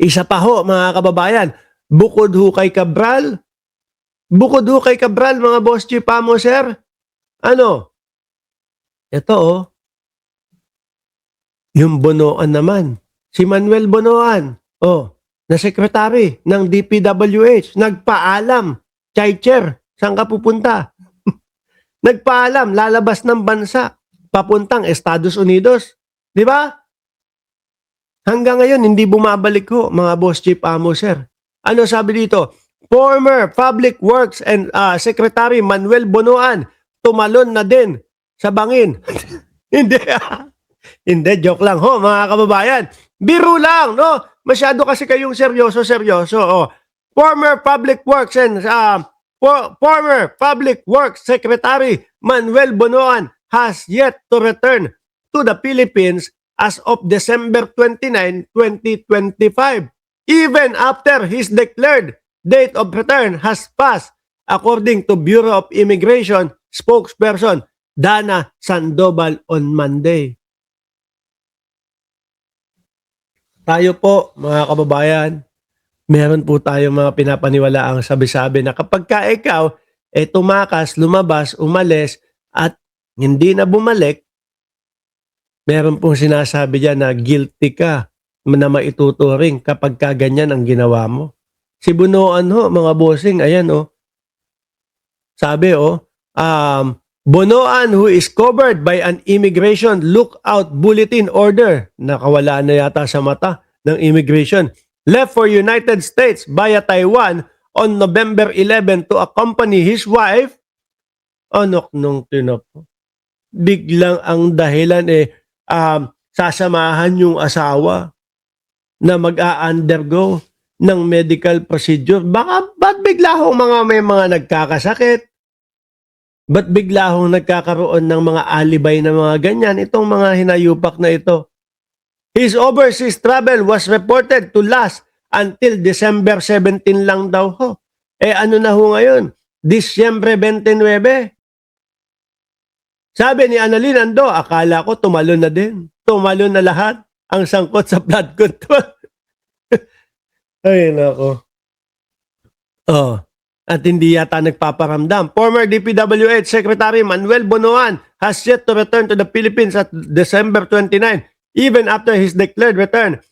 Isa pa ho, mga kababayan, bukod ho kay Cabral, mga boss chief amo, sir, ano, ito yung Bonoan naman. Si Manuel Bonoan, na sekretary ng DPWH, nagpaalam, Chaicher, saan ka pupunta? Nagpaalam, lalabas ng bansa, papuntang Estados Unidos. Di ba? Hanggang ngayon, hindi bumabalik ho, mga boss chief amo, sir. Ano sabi dito? Former Public Works and Secretary Manuel Bonoan, tumalon na din sa bangin. Hindi. Hindi, joke lang ho, mga kababayan. Biro lang, no? Masyado kasi kayong seryoso. Former Public Works and former Public Works Secretary Manuel Bonoan has yet to return to the Philippines as of December 29, 2025. Even after his declared date of return has passed, according to Bureau of Immigration spokesperson Dana Sandoval on Monday. Tayo po, mga kababayan, meron po tayo mga pinapaniwalaang sabi-sabi na kapag ka ikaw tumakas, lumabas, umalis at hindi na bumalik, meron pong sinasabi dyan na guilty ka na maituturing kapag ka ganyan ang ginawa mo. Si Bonoan ho, mga bossing, ayan sabi Bonoan, who is covered by an immigration lookout bulletin order, nakawala na yata sa mata ng immigration, left for United States via Taiwan on November 11 to accompany his wife. Anak nung tinapo. Biglang ang dahilan sasamahan yung asawa na mag-a-undergo ng medical procedure. Ba't bigla hong may mga nagkakasakit? Ba't bigla hong nagkakaroon ng mga alibay na mga ganyan? Itong mga hinayupak na ito. His overseas travel was reported to last until December 17 lang daw ho. Ano na ho ngayon? Disyembre 29. Sabi ni Annalyn Ando, akala ko tumalon na din. Tumalon na lahat ang sangkot sa flood control. Ay, nako. At hindi yata nagpaparamdam. Former DPWH Secretary Manuel Bonoan has yet to return to the Philippines at December 29, even after his declared return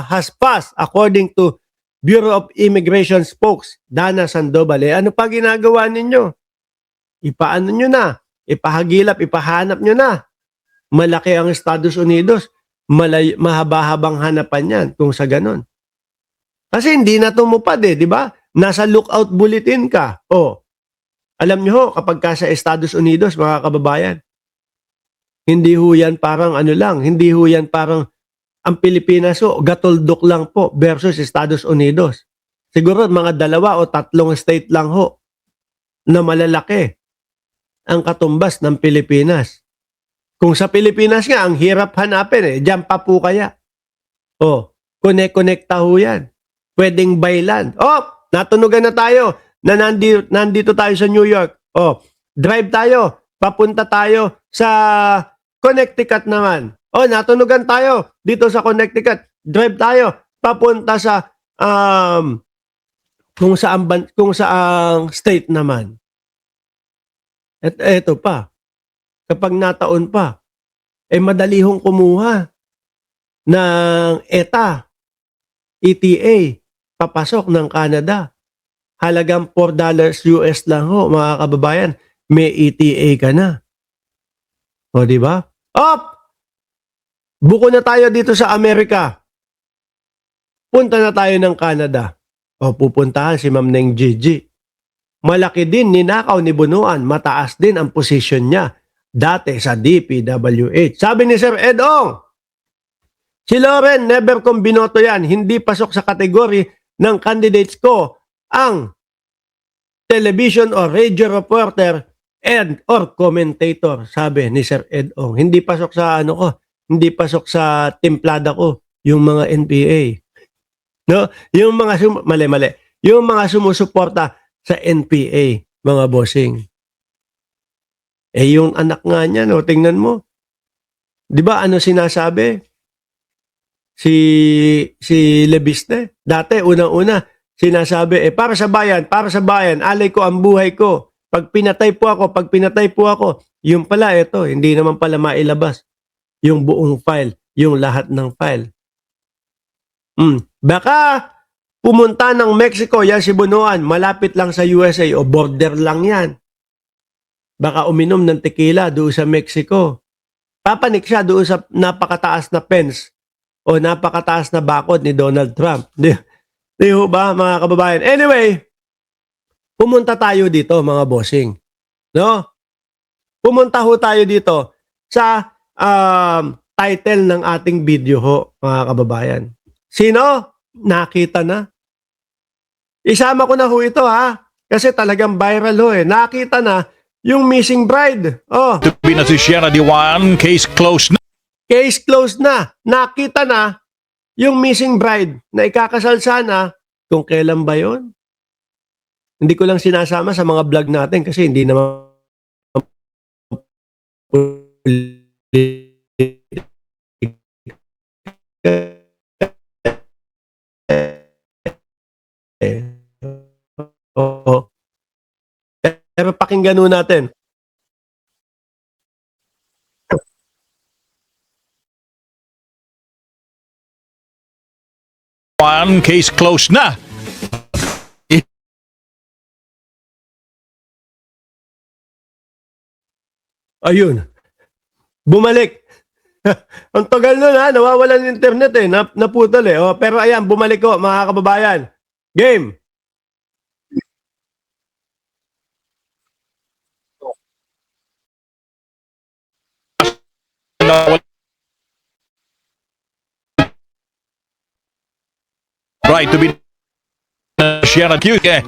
has passed, according to Bureau of Immigration spokes Dana Sandoval. Ano pa ginagawa ninyo? Ipaano nyo na? Ipahagilap, ipahanap nyo na. Malaki ang Estados Unidos. Mahaba-habang hanapan yan kung sa ganon. Kasi hindi na tumupad di ba? Nasa lookout bulletin ka. Alam nyo ho, kapag ka sa Estados Unidos, mga kababayan, hindi ho yan parang hindi ho yan parang ang Pilipinas gatuldok lang po versus Estados Unidos. Siguro mga 2 o 3 state lang ho na malalaki ang katumbas ng Pilipinas. Kung sa Pilipinas nga, ang hirap hanapin diyan pa po kaya. Connect-connecta ho yan. Pwedeng by land. Natunugan na tayo na nandito tayo sa New York. Drive tayo. Papunta tayo sa Connecticut naman. Natunugan tayo dito sa Connecticut. Drive tayo. Papunta sa kung saang state naman. At eto pa. Kapag nataon pa, madali hong kumuha ng ETA papasok ng Canada. Halagang $4 US lang ho, mga kababayan. May ETA ka na. Di ba? Buko na tayo dito sa Amerika. Punta na tayo ng Canada. Pupuntahan si Ma'am Neng Gigi. Malaki din ninakaw ni Bonoan. Mataas din ang posisyon niya dati sa DPWH. Sabi ni Sir Ed Ong, si Loren, never kong binoto yan. Hindi pasok sa kategory ng candidates ko ang television or radio reporter and or commentator, sabi ni Sir Ed Ong. Hindi pasok sa hindi pasok sa timplada ko yung mga NPA. No? Yung mga mali. Yung mga sumusuporta sa NPA, mga bossing. Yung anak nga niya, tingnan mo. 'Di ba ano sinasabi? si Lebiste. Dati, unang-una, sinasabi, para sa bayan, alay ko ang buhay ko. Pag pinatay po ako, yung pala, ito, hindi naman pala mailabas yung buong file, yung lahat ng file. Baka pumunta ng Mexico, yan si Bunuan, malapit lang sa USA o border lang yan. Baka uminom ng tequila doon sa Mexico. Papanik siya doon sa napakataas na fence o napakataas na bakod ni Donald Trump. Di ho ba, mga kababayan? Anyway, pumunta tayo dito, mga bossing. No? Pumunta ho tayo dito sa title ng ating video ho, mga kababayan. Sino? Nakita na. Isama ko na ho ito, ha? Kasi talagang viral ho eh. Nakita na yung missing bride. Oh. To be na si Sierra Dewan, case closed na. Case closed na. Nakita na yung missing bride na ikakasal sana. Kung kailan ba yun? Hindi ko lang sinasama sa mga vlog natin kasi hindi naman Oo. Pero pakinggan nun natin. One case closed na. Ayun. Bumalik. Ang tagal nun ha, nawawalan ng internet eh, naputol eh. Oh, pero ayan, bumalik ko mga kababayan. Game. Right to be Sierra Dewan.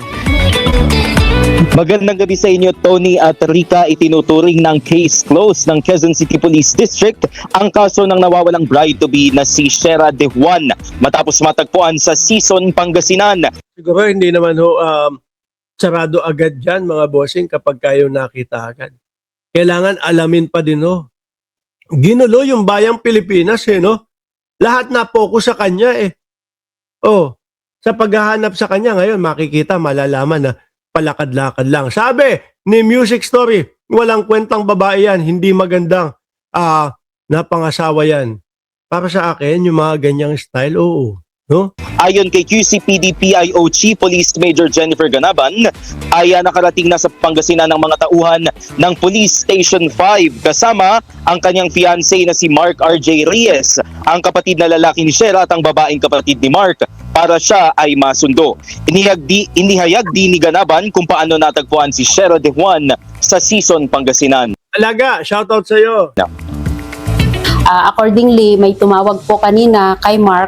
Magandang gabi sa inyo, Tony at Rica. Itinuturing ng case closed ng Quezon City Police District ang kaso ng nawawalang bride-to-be na si Sierra Dewan matapos matagpuan sa Sison, Pangasinan. Siguro hindi naman ho sarado agad dyan mga bossing kapag kayo nakita agad. Kailangan alamin pa din ho. Ginulo yung bayang Pilipinas eh no. Lahat na focus sa kanya eh. Oh, sa paghahanap sa kanya ngayon makikita, malalaman na palakad-lakad lang. Sabi ni Music Story, walang kwentang babae yan, hindi magandang napangasawa yan. Para sa akin, yung mga ganyang style, oo. No? Ayon kay QCPD PIO Chief Police Major Jennifer Ganaban, ay nakarating na sa Pangasinan ng mga tauhan ng Police Station 5 kasama ang kanyang fiancé na si Mark RJ Reyes, ang kapatid na lalaki ni Sierra at ang babaeng kapatid ni Mark para siya ay masundo. Inihayag din ni Ganaban kung paano natagpuan si Sierra Dewan sa Sison, Pangasinan. Alaga, shoutout sa iyo. Accordingly, may tumawag po kanina kay Mark